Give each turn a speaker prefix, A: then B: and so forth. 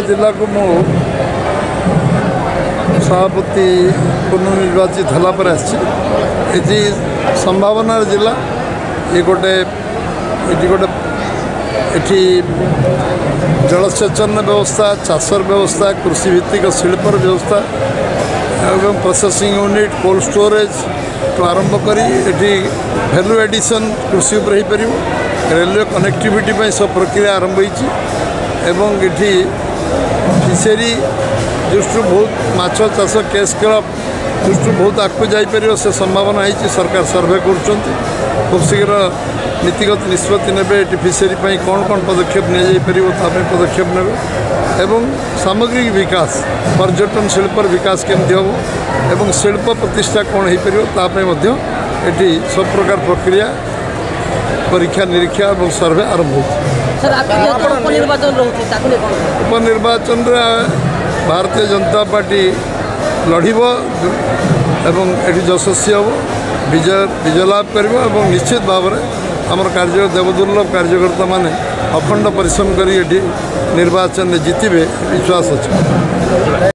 A: जिला को मो सभापति पुनर्निर्वाचित होगापर आसी संभावना जिला ये गोटे ये जलसेचन व्यवस्था चाषर व्यवस्था कृषि भित्तिक शिल्पर व्यवस्था एवं प्रोसेसिंग यूनिट कोल्ड स्टोरेज तो आरंभ करी वैल्यू एडिशन कृषि उपर हो पार रेलवे कनेक्टिविटी सब प्रक्रिया आरंभ होती फिशरी दृष्टि बहुत माछ चाष केस क्रप दृष्टि बहुत आगू जापर से संभावना है सरकार सर्वे कर खूब शीघ्र नीतिगत निष्पत्ति ने फिशरी कौन कौन पदक्षेप नहीं पदक्षेप ने एवं सामग्रिक विकास पर्यटन शिल्पर विकास केमती हम एवं शिल्प प्रतिष्ठा कौन हो पार ये सब प्रकार प्रक्रिया परीक्षा निरीक्षा और सर्वे आरंभ हो उपनिर्वाचन भारतीय जनता पार्टी लड़ब एवं ये यशस्वी हम विजय लाभ कर निश्चित भाव में आमर कार्य देवदुर्लभ कार्यकर्ता माने अखंड परिश्रम कर निर्वाचन में जीतबे विश्वास अच्छे।